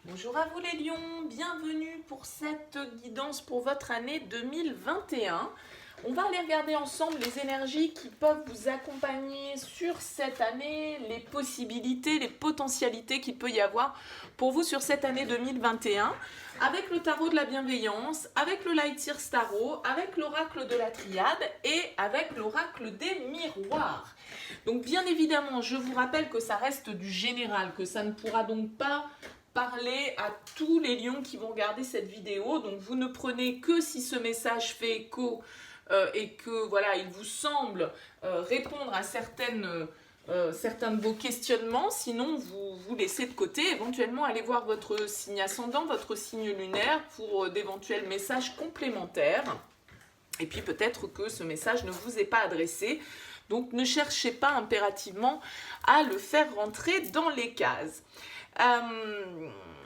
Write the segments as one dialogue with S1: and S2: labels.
S1: Bonjour à vous les lions, bienvenue pour cette guidance pour votre année 2021. On va aller regarder ensemble les énergies qui peuvent vous accompagner sur cette année, les possibilités, les potentialités qu'il peut y avoir pour vous sur cette année 2021, avec le tarot de la bienveillance, avec le Light Year Tarot, avec l'oracle de la triade et avec l'oracle des miroirs. Donc bien évidemment, je vous rappelle que ça reste du général, que ça ne pourra donc pas parler à tous les lions qui vont regarder cette vidéo. Donc vous ne prenez que si ce message fait écho et que voilà, il vous semble répondre à certains de vos questionnements. Sinon, vous laissez de côté. Éventuellement, allez voir votre signe ascendant, votre signe lunaire pour d'éventuels messages complémentaires. Et puis peut-être que ce message ne vous est pas adressé. Donc ne cherchez pas impérativement à le faire rentrer dans les cases.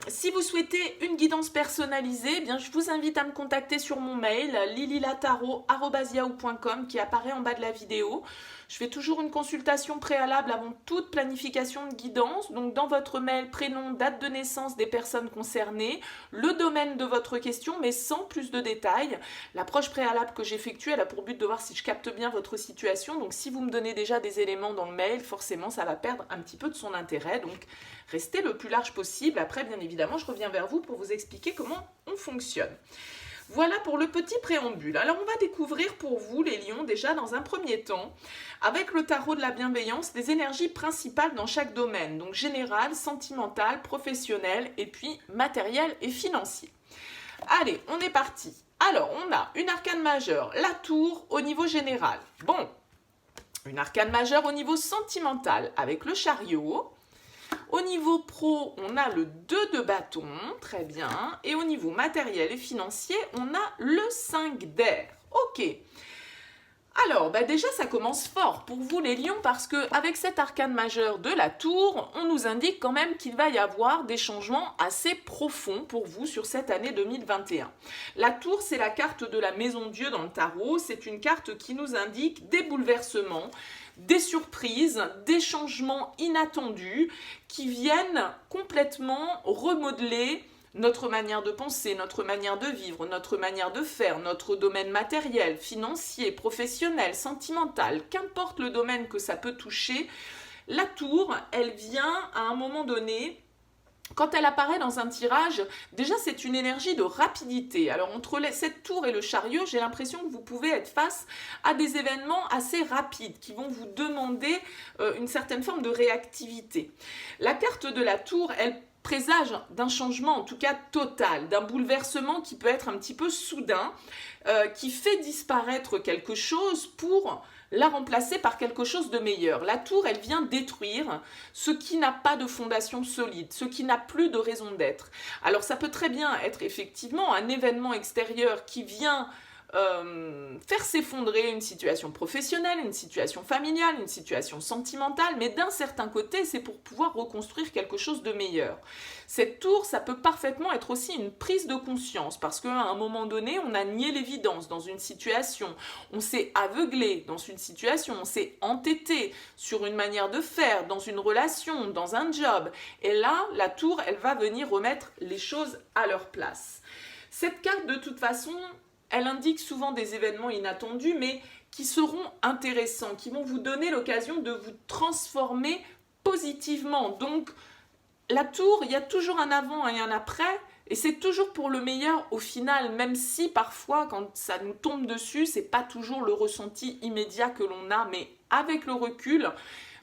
S1: Si vous souhaitez une guidance personnalisée, eh bien, je vous invite à me contacter sur mon mail lililataro@yahoo.com qui apparaît en bas de la vidéo. Je fais toujours une consultation préalable avant toute planification de guidance. Donc dans votre mail, prénom, date de naissance des personnes concernées, le domaine de votre question, mais sans plus de détails. L'approche préalable que j'effectue, elle a pour but de voir si je capte bien votre situation. Donc si vous me donnez déjà des éléments dans le mail, forcément ça va perdre un petit peu de son intérêt. Donc restez le plus large possible. Après, bien évidemment, je reviens vers vous pour vous expliquer comment on fonctionne. Voilà pour le petit préambule. Alors, on va découvrir pour vous, les lions, déjà dans un premier temps, avec le tarot de la bienveillance, les énergies principales dans chaque domaine. Donc, général, sentimental, professionnel, et puis matériel et financier. Allez, on est parti. Alors, on a une arcane majeure, la tour au niveau général. Bon, une arcane majeure au niveau sentimental avec le chariot. Au niveau pro, on a le 2 de bâton, très bien. Et au niveau matériel et financier, on a le 5 d'air. Ok. Alors, déjà, ça commence fort pour vous les lions parce qu'avec cet arcane majeur de la tour, on nous indique quand même qu'il va y avoir des changements assez profonds pour vous sur cette année 2021. La tour, c'est la carte de la maison Dieu dans le tarot. C'est une carte qui nous indique des bouleversements, des surprises, des changements inattendus qui viennent complètement remodeler notre manière de penser, notre manière de vivre, notre manière de faire, notre domaine matériel, financier, professionnel, sentimental, qu'importe le domaine que ça peut toucher, la tour, elle vient à un moment donné. Quand elle apparaît dans un tirage, déjà c'est une énergie de rapidité. Alors entre cette tour et le chariot, j'ai l'impression que vous pouvez être face à des événements assez rapides qui vont vous demander une certaine forme de réactivité. La carte de la tour, elle présage d'un changement en tout cas total, d'un bouleversement qui peut être un petit peu soudain, qui fait disparaître quelque chose pour la remplacer par quelque chose de meilleur. La tour, elle vient détruire ce qui n'a pas de fondation solide, ce qui n'a plus de raison d'être. Alors ça peut très bien être effectivement un événement extérieur qui vient faire s'effondrer une situation professionnelle, une situation familiale, une situation sentimentale, mais d'un certain côté, c'est pour pouvoir reconstruire quelque chose de meilleur. Cette tour, ça peut parfaitement être aussi une prise de conscience, parce qu'à un moment donné, on a nié l'évidence dans une situation, on s'est aveuglé dans une situation, on s'est entêté sur une manière de faire, dans une relation, dans un job, et là, la tour, elle va venir remettre les choses à leur place. Cette carte, de toute façon, elle indique souvent des événements inattendus, mais qui seront intéressants, qui vont vous donner l'occasion de vous transformer positivement. Donc, la tour, il y a toujours un avant et un après, et c'est toujours pour le meilleur au final, même si parfois, quand ça nous tombe dessus, c'est pas toujours le ressenti immédiat que l'on a, mais avec le recul,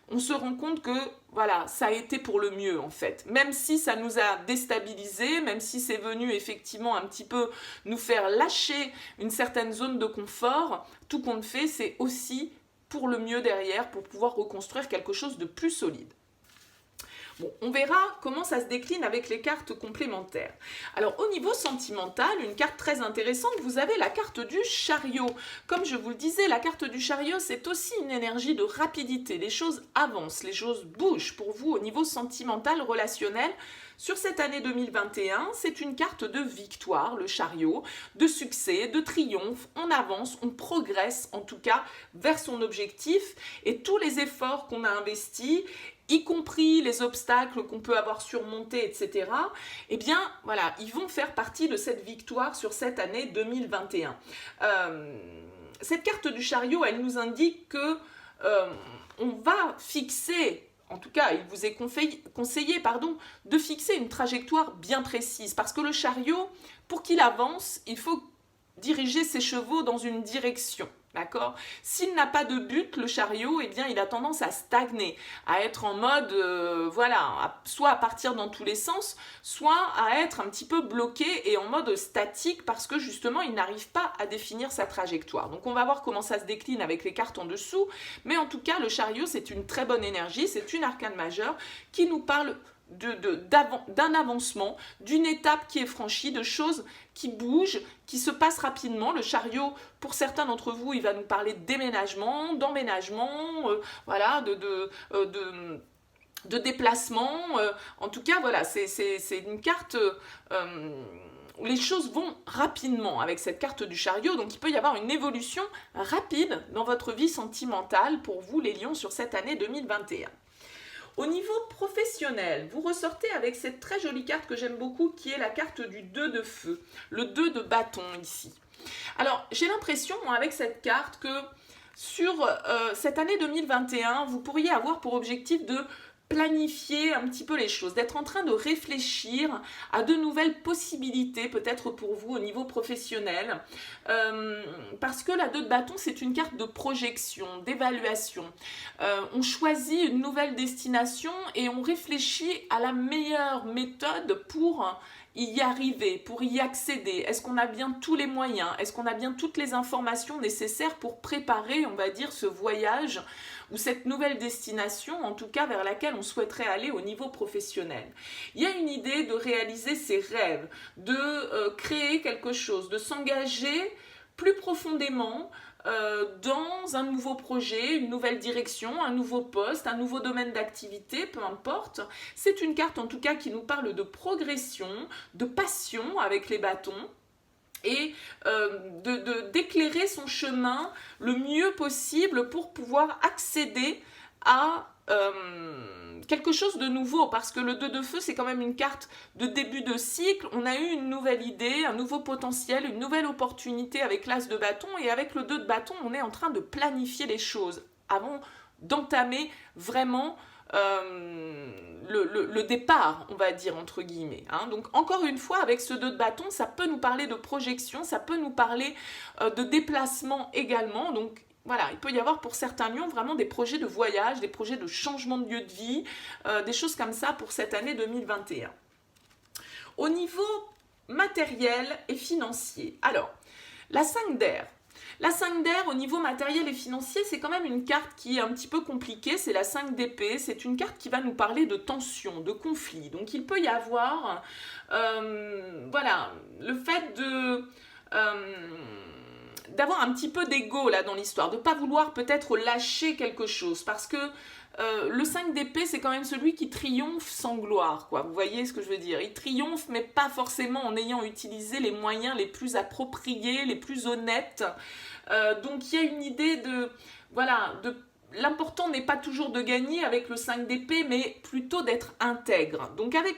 S1: on se rend compte que voilà, ça a été pour le mieux en fait. Même si ça nous a déstabilisés, même si c'est venu effectivement un petit peu nous faire lâcher une certaine zone de confort, tout compte fait, c'est aussi pour le mieux derrière, pour pouvoir reconstruire quelque chose de plus solide. Bon, on verra comment ça se décline avec les cartes complémentaires. Alors, au niveau sentimental, une carte très intéressante, vous avez la carte du chariot. Comme je vous le disais, la carte du chariot, c'est aussi une énergie de rapidité. Les choses avancent, les choses bougent pour vous au niveau sentimental, relationnel. Sur cette année 2021, c'est une carte de victoire, le chariot, de succès, de triomphe. On avance, on progresse en tout cas vers son objectif et tous les efforts qu'on a investis y compris les obstacles qu'on peut avoir surmontés, etc., eh bien, voilà, ils vont faire partie de cette victoire sur cette année 2021. Cette carte du chariot, elle nous indique que on va fixer, en tout cas, il vous est conseillé, de fixer une trajectoire bien précise, parce que le chariot, pour qu'il avance, il faut diriger ses chevaux dans une direction. D'accord ? S'il n'a pas de but, le chariot, eh bien, il a tendance à stagner, à être en mode, soit à partir dans tous les sens, soit à être un petit peu bloqué et en mode statique parce que justement, il n'arrive pas à définir sa trajectoire. Donc, on va voir comment ça se décline avec les cartes en dessous. Mais en tout cas, le chariot, c'est une très bonne énergie, c'est une arcane majeure qui nous parle d'un avancement, d'une étape qui est franchie, de choses qui bougent, qui se passent rapidement. Le chariot, pour certains d'entre vous, il va nous parler de déménagement, d'emménagement, de déplacement. En tout cas, voilà, c'est une carte où les choses vont rapidement avec cette carte du chariot. Donc, il peut y avoir une évolution rapide dans votre vie sentimentale pour vous, les lions, sur cette année 2021. Au niveau professionnel, vous ressortez avec cette très jolie carte que j'aime beaucoup, qui est la carte du 2 de feu, le 2 de bâton ici. Alors, j'ai l'impression, moi, avec cette carte, que sur cette année 2021, vous pourriez avoir pour objectif de planifier un petit peu les choses, d'être en train de réfléchir à de nouvelles possibilités, peut-être pour vous au niveau professionnel, parce que la 2 de bâton, c'est une carte de projection, d'évaluation. On choisit une nouvelle destination et on réfléchit à la meilleure méthode pour y arriver, pour y accéder. Est-ce qu'on a bien tous les moyens? Est-ce qu'on a bien toutes les informations nécessaires pour préparer, on va dire, ce voyage ou cette nouvelle destination, en tout cas vers laquelle on souhaiterait aller au niveau professionnel. Il y a une idée de réaliser ses rêves, de créer quelque chose, de s'engager plus profondément dans un nouveau projet, une nouvelle direction, un nouveau poste, un nouveau domaine d'activité, peu importe. C'est une carte en tout cas qui nous parle de progression, de passion avec les bâtons, et d'éclairer son chemin le mieux possible pour pouvoir accéder à quelque chose de nouveau, parce que le 2 de feu, c'est quand même une carte de début de cycle. On a eu une nouvelle idée, un nouveau potentiel, une nouvelle opportunité avec l'as de bâton, et avec le 2 de bâton, on est en train de planifier les choses avant d'entamer vraiment le départ, on va dire, entre guillemets. Hein. Donc, encore une fois, avec ce 2 de bâton, ça peut nous parler de projection, ça peut nous parler de déplacement également. Donc, voilà, il peut y avoir pour certains lions vraiment des projets de voyage, des projets de changement de lieu de vie, des choses comme ça pour cette année 2021. Au niveau matériel et financier, alors, la 5 d'air. La 5 d'air, au niveau matériel et financier, c'est quand même une carte qui est un petit peu compliquée. C'est la 5 d'épée. C'est une carte qui va nous parler de tension, de conflit. Donc, il peut y avoir, le fait d'avoir un petit peu d'ego là dans l'histoire, de ne pas vouloir peut-être lâcher quelque chose. Parce que le 5 d'épée, c'est quand même celui qui triomphe sans gloire, quoi. Vous voyez ce que je veux dire? Il triomphe, mais pas forcément en ayant utilisé les moyens les plus appropriés, les plus honnêtes. Donc, il y a une idée l'important n'est pas toujours de gagner avec le 5 d'épée, mais plutôt d'être intègre. Donc avec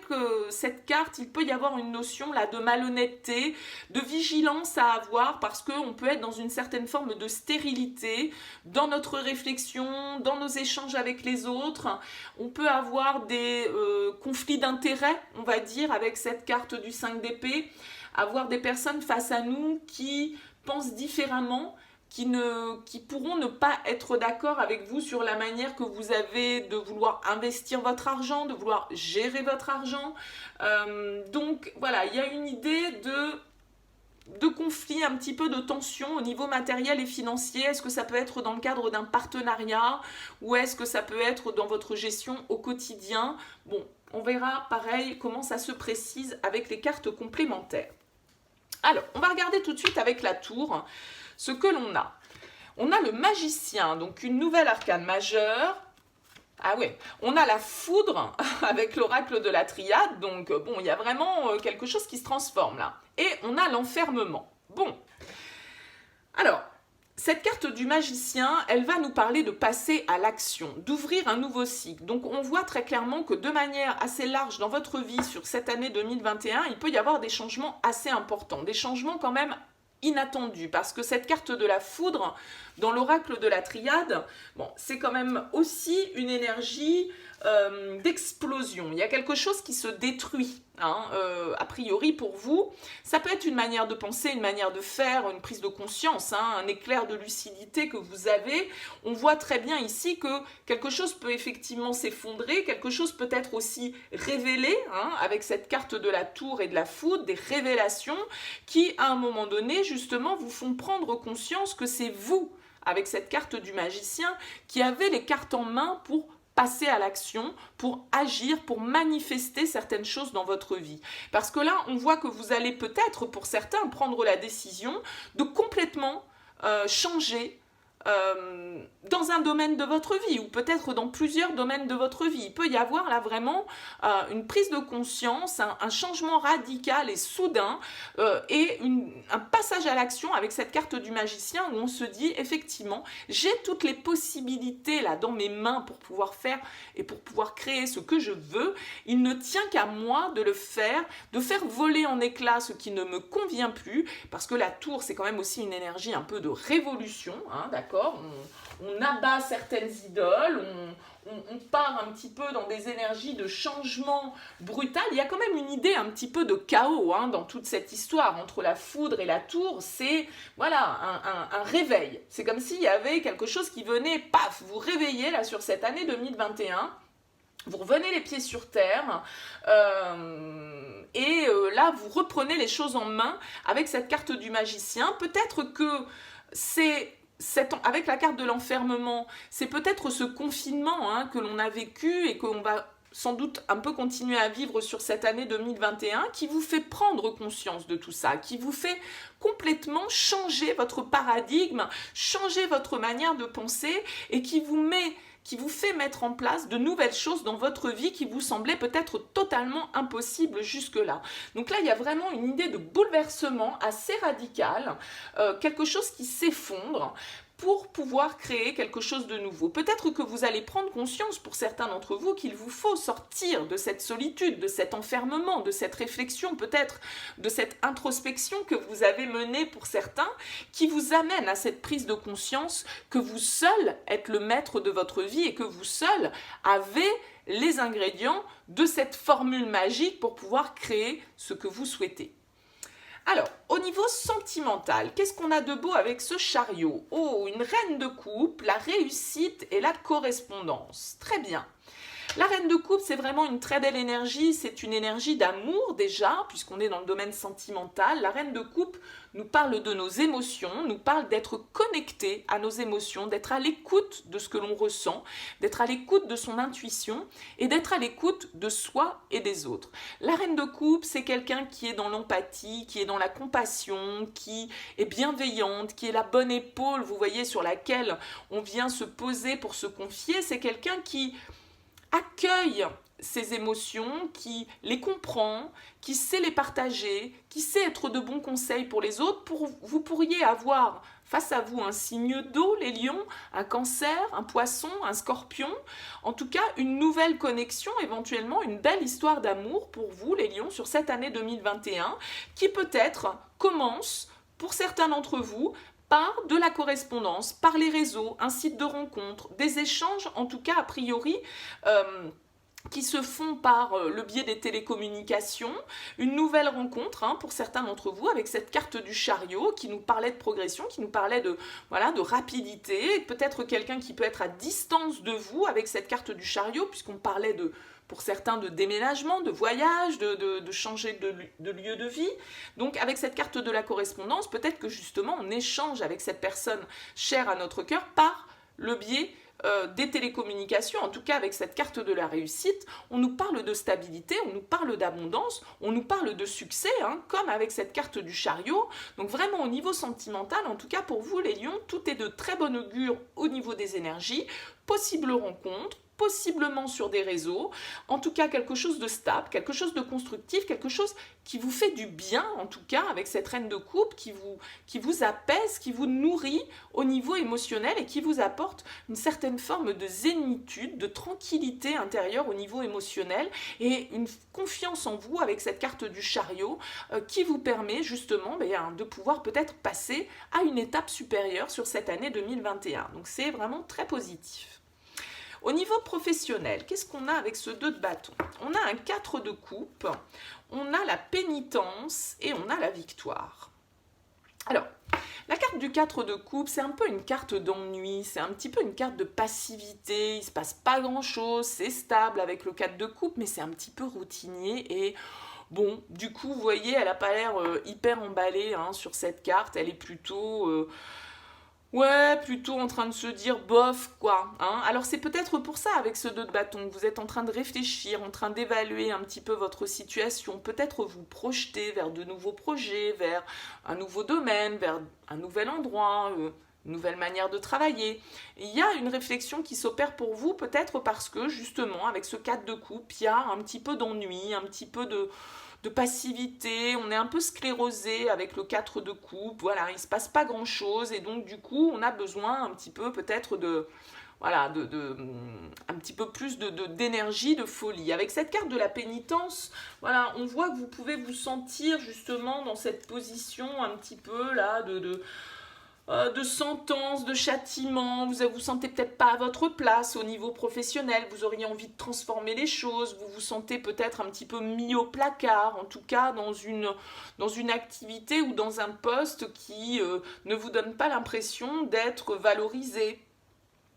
S1: cette carte, il peut y avoir une notion là de malhonnêteté, de vigilance à avoir, parce qu'on peut être dans une certaine forme de stérilité dans notre réflexion, dans nos échanges avec les autres. On peut avoir des conflits d'intérêts, on va dire, avec cette carte du 5 d'épée, avoir des personnes face à nous qui pensent différemment, qui pourront ne pas être d'accord avec vous sur la manière que vous avez de vouloir investir votre argent, de vouloir gérer votre argent. Donc voilà, il y a une idée de conflit, un petit peu de tension au niveau matériel et financier. Est-ce que ça peut être dans le cadre d'un partenariat ou est-ce que ça peut être dans votre gestion au quotidien? Bon, on verra pareil comment ça se précise avec les cartes complémentaires. Alors, on va regarder tout de suite avec la tour ce que l'on a. On a le magicien, donc une nouvelle arcane majeure. Ah ouais, on a la foudre avec l'oracle de la triade, donc bon, il y a vraiment quelque chose qui se transforme là. Et on a l'enfermement. Bon, alors, Cette carte du magicien, elle va nous parler de passer à l'action, d'ouvrir un nouveau cycle. Donc on voit très clairement que de manière assez large dans votre vie sur cette année 2021, il peut y avoir des changements assez importants, des changements quand même inattendus, parce que cette carte de la foudre, dans l'oracle de la triade, bon, c'est quand même aussi une énergie d'explosion. Il y a quelque chose qui se détruit, hein, a priori pour vous. Ça peut être une manière de penser, une manière de faire, une prise de conscience, hein, un éclair de lucidité que vous avez. On voit très bien ici que quelque chose peut effectivement s'effondrer, quelque chose peut être aussi révélé, hein, avec cette carte de la tour et de la foudre, des révélations qui, à un moment donné, justement, vous font prendre conscience que c'est vous, avec cette carte du magicien, qui avez les cartes en main pour passer à l'action, pour agir, pour manifester certaines choses dans votre vie. Parce que là, on voit que vous allez peut-être, pour certains, prendre la décision de complètement changer dans un domaine de votre vie, ou peut-être dans plusieurs domaines de votre vie. Il peut y avoir là vraiment une prise de conscience, un changement radical et soudain, et un passage à l'action avec cette carte du magicien où on se dit effectivement, j'ai toutes les possibilités là dans mes mains pour pouvoir faire et pour pouvoir créer ce que je veux. Il ne tient qu'à moi de le faire, de faire voler en éclats ce qui ne me convient plus, parce que la tour, c'est quand même aussi une énergie un peu de révolution, hein, d'accord ? On abat certaines idoles, on part un petit peu dans des énergies de changement brutal. Il y a quand même une idée un petit peu de chaos, hein, dans toute cette histoire entre la foudre et la tour. C'est voilà, un réveil. C'est comme s'il y avait quelque chose qui venait, paf, vous réveiller là sur cette année 2021. Vous revenez les pieds sur terre et là vous reprenez les choses en main avec cette carte du magicien. Peut-être que c'est avec la carte de l'enfermement, c'est peut-être ce confinement, hein, que l'on a vécu et qu'on va sans doute un peu continuer à vivre sur cette année 2021 qui vous fait prendre conscience de tout ça, qui vous fait complètement changer votre paradigme, changer votre manière de penser et qui vous fait mettre en place de nouvelles choses dans votre vie qui vous semblaient peut-être totalement impossibles jusque-là. Donc là, il y a vraiment une idée de bouleversement assez radicale, quelque chose qui s'effondre pour pouvoir créer quelque chose de nouveau. Peut-être que vous allez prendre conscience, pour certains d'entre vous, qu'il vous faut sortir de cette solitude, de cet enfermement, de cette réflexion, peut-être de cette introspection que vous avez menée pour certains, qui vous amène à cette prise de conscience que vous seul êtes le maître de votre vie et que vous seul avez les ingrédients de cette formule magique pour pouvoir créer ce que vous souhaitez. Alors, au niveau sentimental, qu'est-ce qu'on a de beau avec ce chariot? Oh, une reine de coupe, la réussite et la correspondance. Très bien. La reine de coupe, c'est vraiment une très belle énergie, c'est une énergie d'amour déjà, puisqu'on est dans le domaine sentimental. La reine de coupe nous parle de nos émotions, nous parle d'être connecté à nos émotions, d'être à l'écoute de ce que l'on ressent, d'être à l'écoute de son intuition et d'être à l'écoute de soi et des autres. La reine de coupe, c'est quelqu'un qui est dans l'empathie, qui est dans la compassion, qui est bienveillante, qui est la bonne épaule, vous voyez, sur laquelle on vient se poser pour se confier. C'est quelqu'un qui accueille ses émotions, qui les comprend, qui sait les partager, qui sait être de bons conseils pour les autres. Vous pourriez avoir face à vous un signe d'eau, les lions, un cancer, un poisson, un scorpion. En tout cas, une nouvelle connexion, éventuellement une belle histoire d'amour pour vous, les lions, sur cette année 2021, qui peut-être commence, pour certains d'entre vous, par de la correspondance, par les réseaux, un site de rencontre, des échanges, en tout cas a priori, qui se font par le biais des télécommunications, une nouvelle rencontre, hein, pour certains d'entre vous, avec cette carte du chariot qui nous parlait de progression, qui nous parlait de rapidité, peut-être quelqu'un qui peut être à distance de vous avec cette carte du chariot, puisqu'on parlait pour certains de déménagement, de voyage, de changer de lieu de vie. Donc avec cette carte de la correspondance, peut-être que justement on échange avec cette personne chère à notre cœur par le biais des télécommunications. En tout cas avec cette carte de la réussite, on nous parle de stabilité, on nous parle d'abondance, on nous parle de succès, hein, comme avec cette carte du chariot. Donc vraiment au niveau sentimental, en tout cas pour vous les lions, tout est de très bon augure au niveau des énergies, possible rencontre, possiblement sur des réseaux, en tout cas quelque chose de stable, quelque chose de constructif, quelque chose qui vous fait du bien, en tout cas avec cette reine de coupe, qui vous apaise, qui vous nourrit au niveau émotionnel et qui vous apporte une certaine forme de zénitude, de tranquillité intérieure au niveau émotionnel et une confiance en vous avec cette carte du chariot qui vous permet justement de pouvoir peut-être passer à une étape supérieure sur cette année 2021. Donc c'est vraiment très positif. Au niveau professionnel, qu'est-ce qu'on a avec ce 2 de bâton? On a un 4 de coupe, on a la pénitence et on a la victoire. Alors, la carte du 4 de coupe, c'est un peu une carte d'ennui, c'est un petit peu une carte de passivité, il ne se passe pas grand-chose, c'est stable avec le 4 de coupe, mais c'est un petit peu routinier et... Bon, du coup, vous voyez, elle n'a pas l'air hyper emballée sur cette carte, elle est plutôt... Ouais, plutôt en train de se dire bof, quoi. Alors c'est peut-être pour ça, avec ce 2 de bâton, que vous êtes en train de réfléchir, en train d'évaluer un petit peu votre situation, peut-être vous projeter vers de nouveaux projets, vers un nouveau domaine, vers un nouvel endroit, une nouvelle manière de travailler. Il y a une réflexion qui s'opère pour vous, peut-être parce que, justement, avec ce 4 de coupe, il y a un petit peu d'ennui, un petit peu de passivité, on est un peu sclérosé avec le 4 de coupe, voilà, il ne se passe pas grand chose et donc du coup on a besoin un petit peu peut-être de, voilà, un petit peu plus d'énergie, de folie. Avec cette carte de la pénitence, voilà, on voit que vous pouvez vous sentir justement dans cette position un petit peu là de sentence, de châtiment, vous vous sentez peut-être pas à votre place au niveau professionnel, vous auriez envie de transformer les choses, vous vous sentez peut-être un petit peu mis au placard, en tout cas dans une activité ou dans un poste qui ne vous donne pas l'impression d'être valorisé,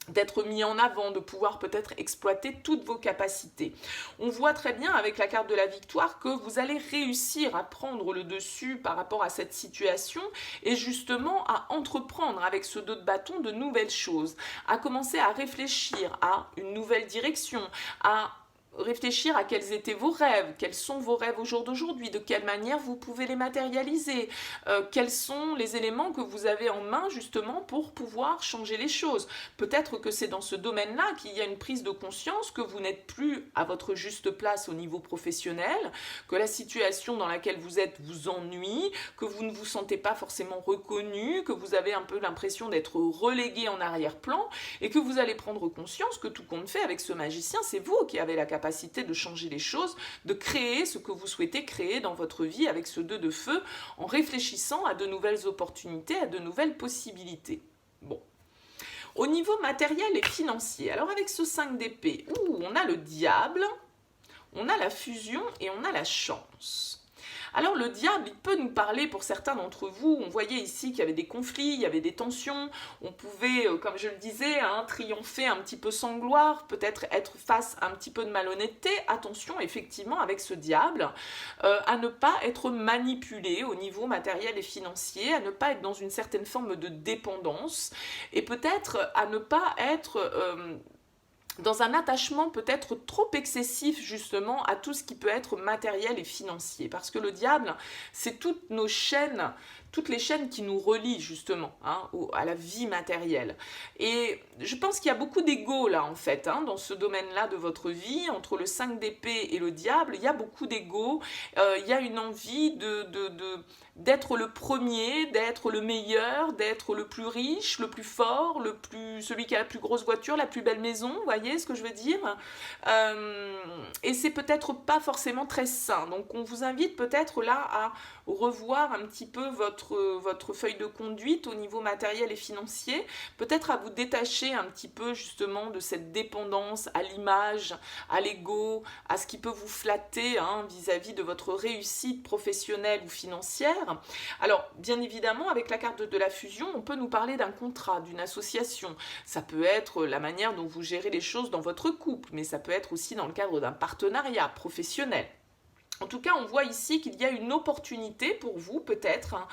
S1: d'être mis en avant, de pouvoir peut-être exploiter toutes vos capacités. On voit très bien avec la carte de la victoire que vous allez réussir à prendre le dessus par rapport à cette situation et justement à entreprendre avec ce 2 de bâton de nouvelles choses, à commencer à réfléchir à une nouvelle direction, à réfléchir à quels étaient vos rêves, quels sont vos rêves au jour d'aujourd'hui, de quelle manière vous pouvez les matérialiser, quels sont les éléments que vous avez en main justement pour pouvoir changer les choses. Peut-être que c'est dans ce domaine-là qu'il y a une prise de conscience que vous n'êtes plus à votre juste place au niveau professionnel, que la situation dans laquelle vous êtes vous ennuie, que vous ne vous sentez pas forcément reconnu, que vous avez un peu l'impression d'être relégué en arrière-plan et que vous allez prendre conscience que tout compte fait avec ce magicien, c'est vous qui avez la capacité de changer les choses, de créer ce que vous souhaitez créer dans votre vie avec ce 2 de feu, en réfléchissant à de nouvelles opportunités, à de nouvelles possibilités. Bon. Au niveau matériel et financier, alors avec ce 5 d'épée, on a le diable, on a la fusion et on a la chance. Alors le diable, il peut nous parler pour certains d'entre vous, on voyait ici qu'il y avait des conflits, il y avait des tensions, on pouvait, comme je le disais, triompher un petit peu sans gloire, peut-être être face à un petit peu de malhonnêteté. Attention effectivement avec ce diable, à ne pas être manipulé au niveau matériel et financier, à ne pas être dans une certaine forme de dépendance et peut-être à ne pas être... dans un attachement peut-être trop excessif justement à tout ce qui peut être matériel et financier. Parce que le diable, c'est toutes nos chaînes, toutes les chaînes qui nous relient justement à la vie matérielle. Et je pense qu'il y a beaucoup d'ego là en fait, dans ce domaine-là de votre vie, entre le 5 d'épée et le diable, il y a beaucoup d'ego, il y a une envie d'être le premier, d'être le meilleur, d'être le plus riche, le plus fort, celui qui a la plus grosse voiture, la plus belle maison, vous voyez ce que je veux dire, et c'est peut-être pas forcément très sain. Donc on vous invite peut-être là à revoir un petit peu votre feuille de conduite au niveau matériel et financier, peut-être à vous détacher un petit peu justement de cette dépendance à l'image, à l'ego, à ce qui peut vous flatter vis-à-vis de votre réussite professionnelle ou financière. Alors bien évidemment avec la carte de la fusion, on peut nous parler d'un contrat, d'une association, ça peut être la manière dont vous gérez les choses dans votre couple, mais ça peut être aussi dans le cadre d'un partenariat professionnel. En tout cas, on voit ici qu'il y a une opportunité pour vous, peut-être, hein,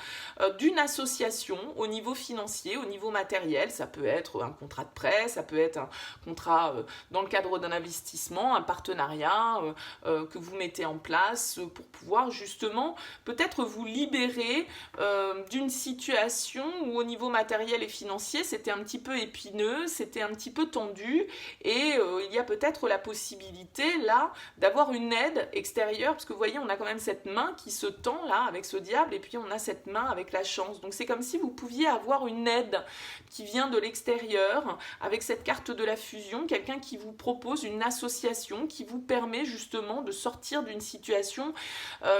S1: d'une association au niveau financier, au niveau matériel. Ça peut être un contrat de prêt, ça peut être un contrat dans le cadre d'un investissement, un partenariat que vous mettez en place pour pouvoir justement peut-être vous libérer d'une situation où au niveau matériel et financier, c'était un petit peu épineux, c'était un petit peu tendu et il y a peut-être la possibilité là d'avoir une aide extérieure parce que vous voyez, on a quand même cette main qui se tend là avec ce diable et puis on a cette main avec la chance. Donc c'est comme si vous pouviez avoir une aide qui vient de l'extérieur avec cette carte de la fusion, quelqu'un qui vous propose une association qui vous permet justement de sortir d'une situation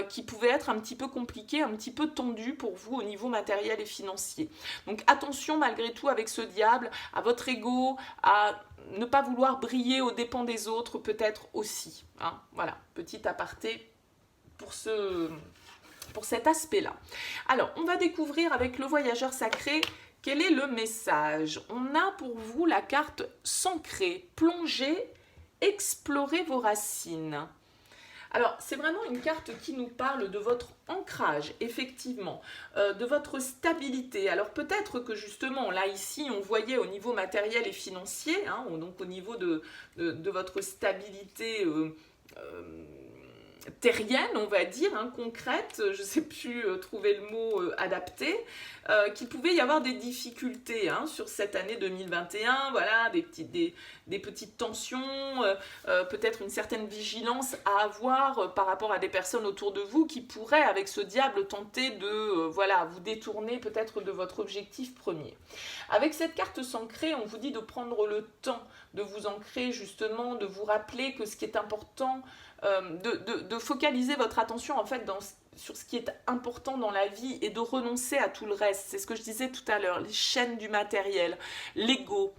S1: qui pouvait être un petit peu compliquée, un petit peu tendue pour vous au niveau matériel et financier. Donc attention malgré tout avec ce diable, à votre ego, à ne pas vouloir briller aux dépens des autres peut-être aussi. Hein. Voilà, petit aparté pour cet aspect-là. Alors, on va découvrir avec le voyageur sacré quel est le message. On a pour vous la carte s'ancrer, plonger, explorer vos racines. Alors, c'est vraiment une carte qui nous parle de votre ancrage, effectivement, de votre stabilité. Alors, peut-être que justement, là, ici, on voyait au niveau matériel et financier, hein, donc au niveau de votre stabilité terrienne, on va dire, hein, concrète, je ne sais plus trouver le mot adapté, qu'il pouvait y avoir des difficultés hein, sur cette année 2021, voilà, des petites tensions, peut-être une certaine vigilance à avoir par rapport à des personnes autour de vous qui pourraient, avec ce diable, tenter de voilà, vous détourner peut-être de votre objectif premier. Avec cette carte s'ancrer, on vous dit de prendre le temps de vous ancrer justement, de vous rappeler que ce qui est important, de focaliser votre attention en fait sur ce qui est important dans la vie et de renoncer à tout le reste. C'est ce que je disais tout à l'heure, les chaînes du matériel, l'ego,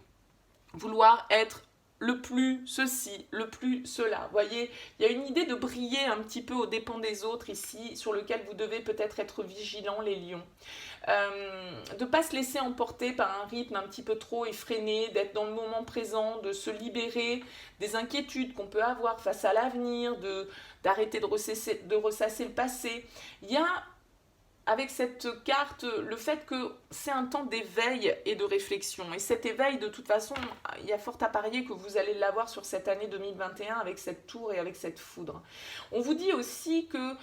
S1: vouloir être le plus ceci, le plus cela. Vous voyez, il y a une idée de briller un petit peu aux dépens des autres ici, sur lequel vous devez peut-être être vigilants, les lions. De ne pas se laisser emporter par un rythme un petit peu trop effréné, d'être dans le moment présent, de se libérer des inquiétudes qu'on peut avoir face à l'avenir, d'arrêter de ressasser le passé. Il y a avec cette carte le fait que c'est un temps d'éveil et de réflexion. Et cet éveil, de toute façon, il y a fort à parier que vous allez l'avoir sur cette année 2021 avec cette tour et avec cette foudre. On vous dit aussi que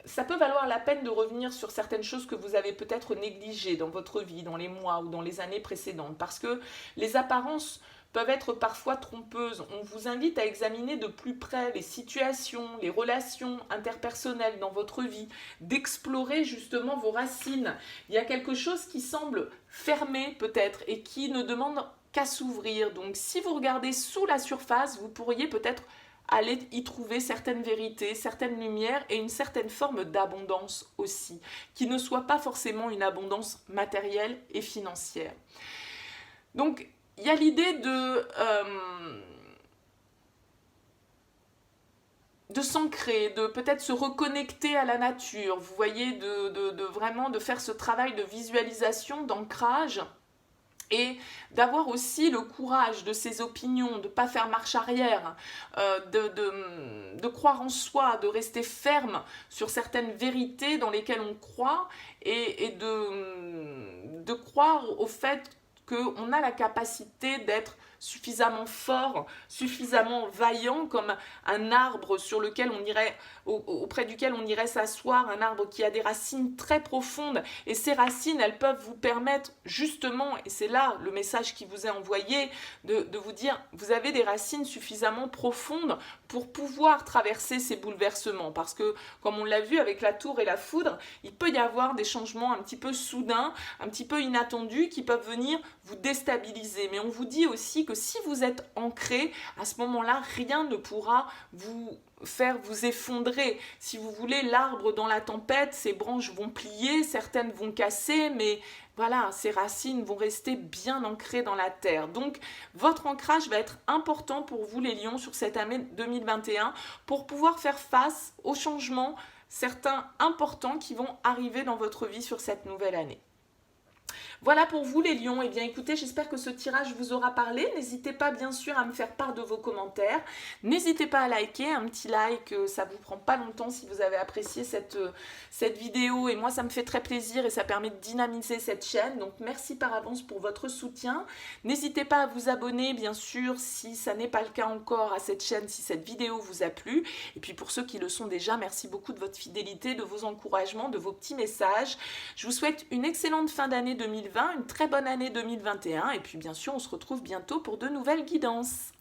S1: ça peut valoir la peine de revenir sur certaines choses que vous avez peut-être négligées dans votre vie, dans les mois ou dans les années précédentes. Parce que les apparences peuvent être parfois trompeuses. On vous invite à examiner de plus près les situations, les relations interpersonnelles dans votre vie, d'explorer justement vos racines. Il y a quelque chose qui semble fermé peut-être et qui ne demande qu'à s'ouvrir. Donc si vous regardez sous la surface, vous pourriez peut-être aller y trouver certaines vérités, certaines lumières et une certaine forme d'abondance aussi, qui ne soit pas forcément une abondance matérielle et financière. Donc, il y a l'idée de s'ancrer, de peut-être se reconnecter à la nature, vous voyez, vraiment de faire ce travail de visualisation, d'ancrage, et d'avoir aussi le courage de ses opinions, de ne pas faire marche arrière, de croire en soi, de rester ferme sur certaines vérités dans lesquelles on croit, et de croire au fait qu'on a la capacité d'être suffisamment fort, suffisamment vaillant comme un arbre sur lequel on irait, auprès duquel on irait s'asseoir, un arbre qui a des racines très profondes, et ces racines, elles peuvent vous permettre justement, et c'est là le message qui vous est envoyé, de vous dire, vous avez des racines suffisamment profondes pour pouvoir traverser ces bouleversements, parce que, comme on l'a vu avec la tour et la foudre, il peut y avoir des changements un petit peu soudains, un petit peu inattendus, qui peuvent venir vous déstabiliser, mais on vous dit aussi que si vous êtes ancré, à ce moment-là, rien ne pourra vous faire vous effondrer. Si vous voulez, l'arbre dans la tempête, ses branches vont plier, certaines vont casser, mais voilà, ses racines vont rester bien ancrées dans la terre. Donc, votre ancrage va être important pour vous, les lions, sur cette année 2021, pour pouvoir faire face aux changements, certains importants qui vont arriver dans votre vie sur cette nouvelle année. Voilà pour vous les lions. Eh bien écoutez, j'espère que ce tirage vous aura parlé. N'hésitez pas bien sûr à me faire part de vos commentaires. N'hésitez pas à liker, un petit like, ça vous prend pas longtemps si vous avez apprécié cette vidéo. Et moi ça me fait très plaisir et ça permet de dynamiser cette chaîne. Donc merci par avance pour votre soutien. N'hésitez pas à vous abonner bien sûr si ça n'est pas le cas encore à cette chaîne, si cette vidéo vous a plu. Et puis pour ceux qui le sont déjà, merci beaucoup de votre fidélité, de vos encouragements, de vos petits messages. Je vous souhaite une excellente fin d'année 2020, une très bonne année 2021 et puis bien sûr on se retrouve bientôt pour de nouvelles guidances.